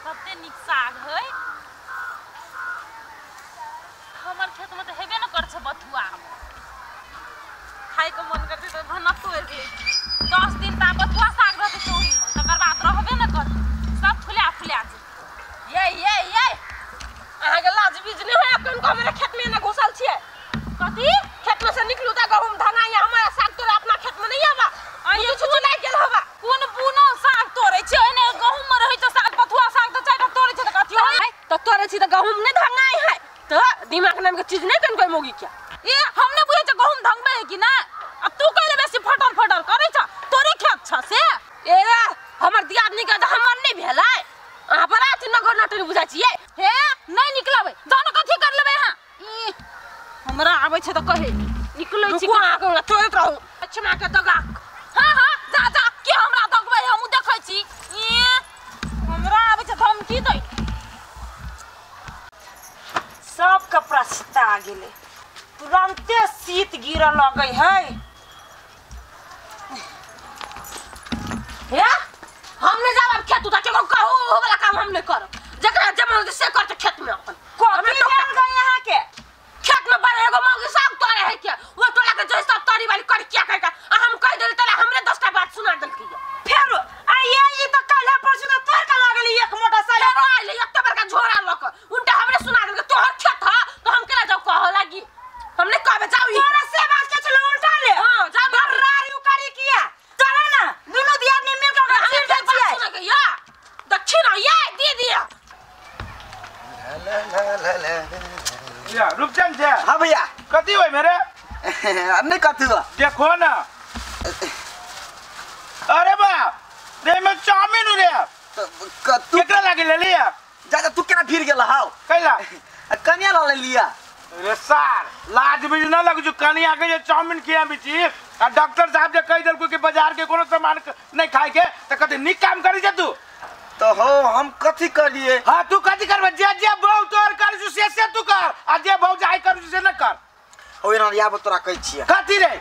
कते निक साग है हमर खेत में तो हेबे न कर छ बथुआ खाए के मन करते तो भना तोड़ दे 10 दिन ता बथुआ साग रहते चोरी में तकर बाद रहबे न कर सब फुला फुला जे ये आहा के लाज बीज नहीं होय अपन को मेरे खेत में न घुसल छिए कथी खेत में से निकलू त गहूम धंगाया हमारा साग तोरे अपना खेत में नहीं आबा ये छुछु लाग गेल हवा कोन बुनो साग तोरे छै ने गहूम में रहै छ साग बथुआ साग त चाटा तोरे छ त कथी होय त तोरे छी त गहूम नहीं धंगाई है त दिमाग नाम के चीज नहीं कन कोई मोगी क्या ए हमने बुझे छ गहूम धंगबे है कि ना अब तू कहले बेसी फटर फटर करै छ तोरे खेत छ से ए हमर दियादनी के त हमर नहीं भेलै आ बड़ा थी नगर नटरी बुझा छिए हे नहीं निकलबै जानो कथी कर लेबै हां हमरा आबै छै त कहे निकलै छी को आके तोरत रहू अच्छा के दगा हां जा के हमरा दगबै हम देखै छी हमरा आबै छै धमकी दै सब कपड़ा सिता गेले तुरंते शीत गिरऽ लगै है हे हमने जाब खेत उता के कहू हो वाला काम हम नहीं करब जकरा जमल से करते खेत में अपन कथी भेल गए यहां के खेत में बड़े एगो मौगी साग तोरे है के वो तोला के जैसा तोरी वाली कर क्या कहता हम कह देल तले हमरे 10टा बात सुना देल की फेर आइए ई तो काले परसों तो तोर का लागली एक मोटा साले आइले एक बड़का झोरा लक उनटा हमरे सुना देल तोहर खेत ह तो हम केला जाऊ कह लागी हमने कहबे जाऊ तोरा से बात के चलो उल्टा ले हां जा बर्रारी उकारी किया चलो ना दोनों दियादनी मिल के चिर दे छिए सुना के या दक्षिणा ये दे दिया या रूपचंद जी हां भैया कथी होय मेरे नहीं कथी हो देखो ना अरे बा रे में चाउमीन रे तू केकरा लागे ले लिया जा तू केना फिर गेला हाउ कैला कनिया ला ले लिया रे सार लाज भी ना लग जो कनिया के ये चाउमीन किया बिची आ डॉक्टर साहब जे कह देलको कि बाजार के कोनो सामान नहीं खाए के त कते निक काम करी जे तू तो हो हम कथी करिए हां तू कथी करबे जे बहु तोर कर से तू कर आ जे बहु जाय कर से न कर होय ना या तोरा कहै छिए कथी रे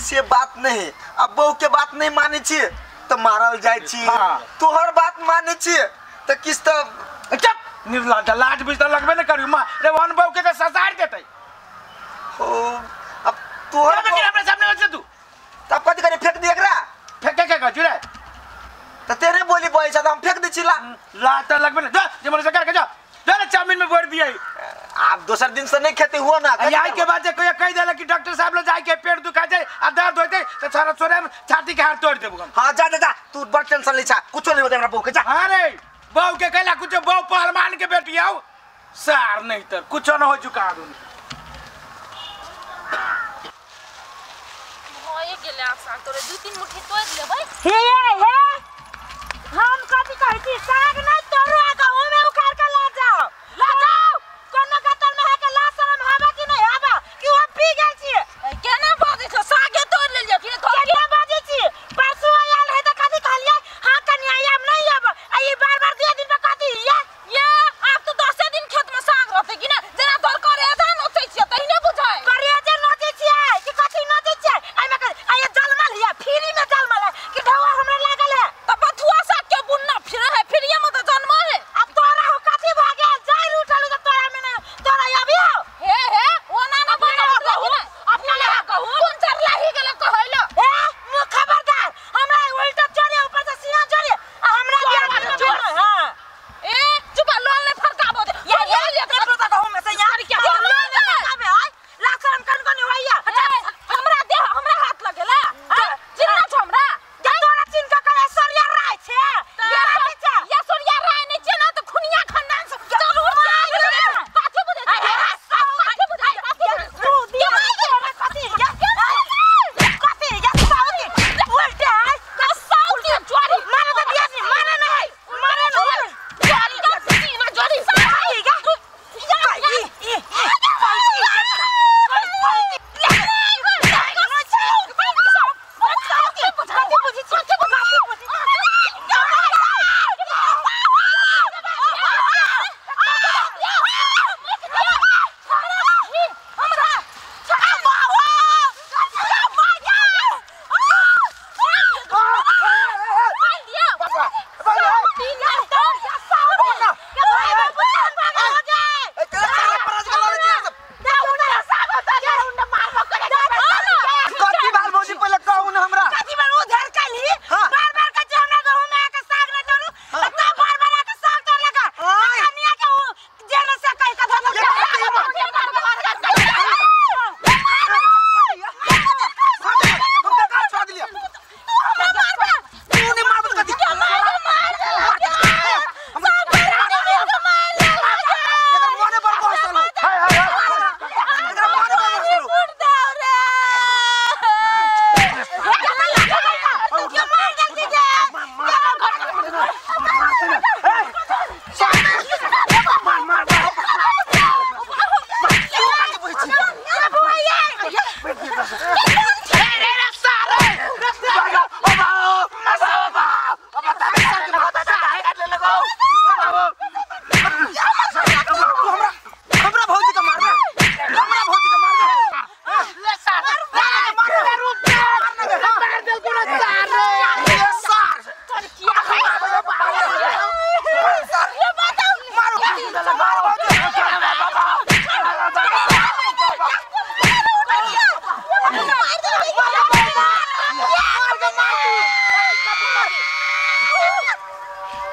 से बात नहीं अब बहू के बात नहीं माने छी तो मारल जाय छी तोहर बात माने छी तो किस त चुप निर्लज लाज बुझ त लगबे न करू मां रे वन बहु के त ससार देतै हो अब तोहर के हमरा सामने से तू तब कथी करे फेंक दे एकरा फेंके के कहू रे तो तेरे बोली बोई छ त हम फेंक दै छी ला त लगबे न जे मोर से कर के जा जरा चाउमीन में बोर दिए आप दूसर दिन से नहीं खेते हुआ ना आई के बाद कोई कह देला कि डॉक्टर साहब ले जाए के पेट दुखा जाए आ दर्द होते तो छोरा छोरे छाती के हाथ तोड़ देबो हां जा तू बड़ टेंशन ले छा कुछ नहीं होता हमरा बहू के जा हां रे बहू के कहला कुछ बहू पहलवान के बेटी आओ सार नहीं तो कुछ न हो चुका आदमी होए गेले आप साग तोरे 2-3 मुट्ठी तोड़ लेबै हे हम कथी कहै छी साग नहीं तोड़ू आ गहूं में उखाड़ के ला जाओ कोनो कतल में है के ला शरम हवा कि नहीं हवा कि हम पी गेल छी केना बाजै छ सागे तोड़ लेल जा फिर तोड़ केना बाजै छी परसू आयल है त कथी कहलिए हां कन्या हम नहीं आब आ ई बार दे दिन पे कथी ये आप तो 10 दिन खेत में साग रहते कि ना जना तोर करे जा नोचै छी तही ने बुझाय करे जे नोचै छी कि कथी नोचै छी आई में आये जलमल है फ्री में जलमल है कि ढवा हमरा लागल है त बथुआ साग के बुन्ना फिर है फिर ये मत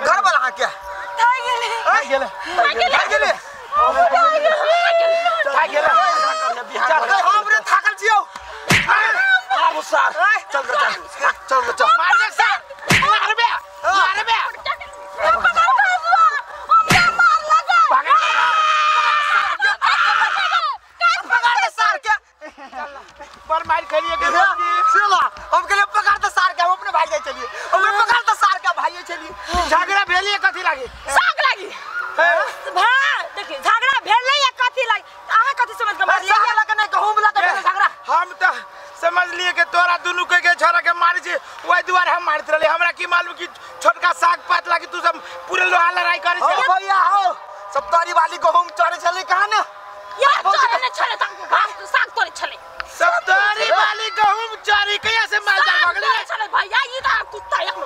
घर वाला क्या थाई गेले थाई गेले चल हमरे थाकल छियौ आबो सार चल मार बे सर मार बे पर मार करिए के चला हम के लिए पकड़ दे सार के हम अपने भाई जाय चलिए हम पकड़ दे सार के भाई चलिए झगड़ा भेलिए कथी लागी साग लागी भाई देखिए झगड़ा भेलै या कथी लागी आहा कथी समझ के मार लिया लगे नहीं कहूं लगे झगड़ा हम तो समझ लिए कि तोरा दोनों के छोरा के मारे छे ओइ दुआरे हम मारत रहले हमरा की मालूम कि छोटका साग पात लागी तू सब पूरे लोहा लड़ाई करे छे भैया हो सब तारी वाली को हम चढ़े चले कहां न यार चोरे ने छले तक घास साग तोरे छले सब तारी वाली गहूम चोरी कया से माल जाय भगले छले भैया ई ता कुत्ता एक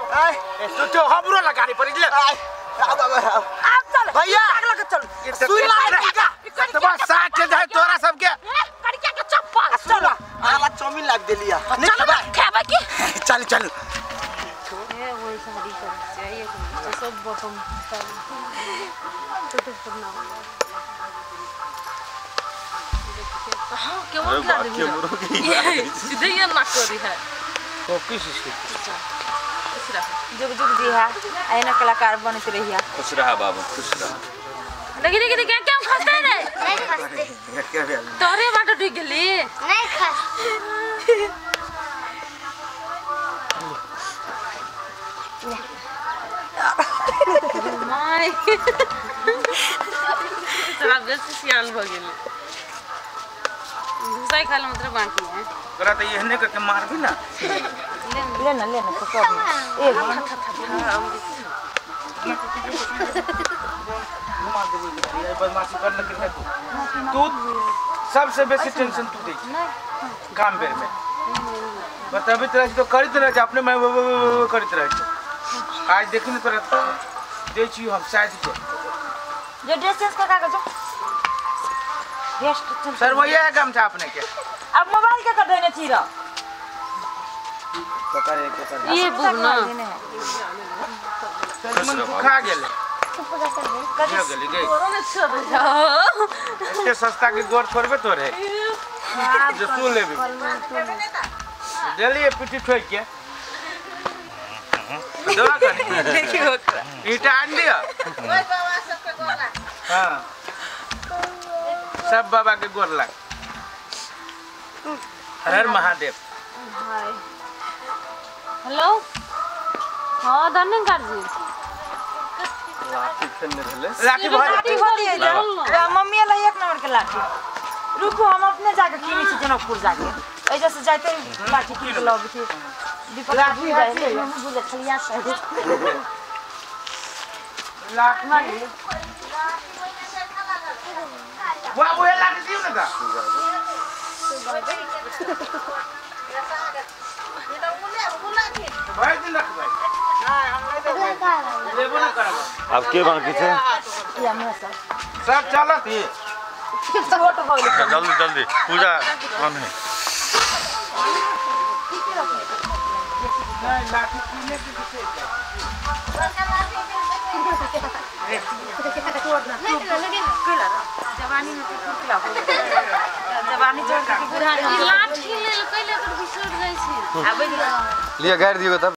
तो हमरो लगानी पड़ी ले अब चल भैया साग लगे चल सुई लागेगा तो बस साग के जाय तोरा सब के कड़किया के चप्पल चल आला चौमिन लाग देलिया चल खाबा की चल ए वही शादी कर चाहिए तो सब बटम तो करना हां क्यों क्या सीधे ये ना करी है तो किस चीज जुग जुग जी है आईना कलाकार बनते रहिया खुश रहा बाबू खुश रहा देखी क्या क्या खसते रे नहीं खसते क्या भेल तोरे बाटो डुब गेली नहीं खसते माय तोरा बेसी सियान भ गेली घुसाई खाले मतलब बाकी है तोरा तो एहने के मार भी ना लेना पकड़ ए बदमाशी करने के तू सबसे बेसी टेंशन तू दे काम बेर में बताबे तरह तो करित रह अपने मैं करित रह आज देखी ना तोरा दे छी हम शायद के जो ड्रेस चेंज कर कागज रेस्ट सर वो ये काम था अपने के अब मोबाइल के कर देने थी रा ये बुना मन खा गेले कहाँ गेली गई इतने सस्ता के गोर छोड़बे तोरे जो तू लेबी देलिए पिटी ठोक के दवा कर देखियो ईटा आन दिया हां सब बाबा के गोर लग हर हर महादेव हेलो हां धन्यवाद जी लाठी भर मम्मी ला एक नंबर के लाठी रुको हम अपने जाके किनी छी जनकपुर जाके ऐजा से जाते लाठी किन के लग थी दीपक लाठी जाए हम बुझे खलिया से लाठी मारी वाह वो लाठी दियो ना का भाई दिन रख भाई लेबो ना करब अब के बाकी छे या मेसा सब चलत ही छोट हो गेल जल्दी जल्दी पूजा कौन है नहीं लाठी किने के पीछे जवानी में किला हो जवानी जोड़ के बुढ़ानी लाठी ले कइले कर बिसर जाई छी लिया गाड़ दियो तब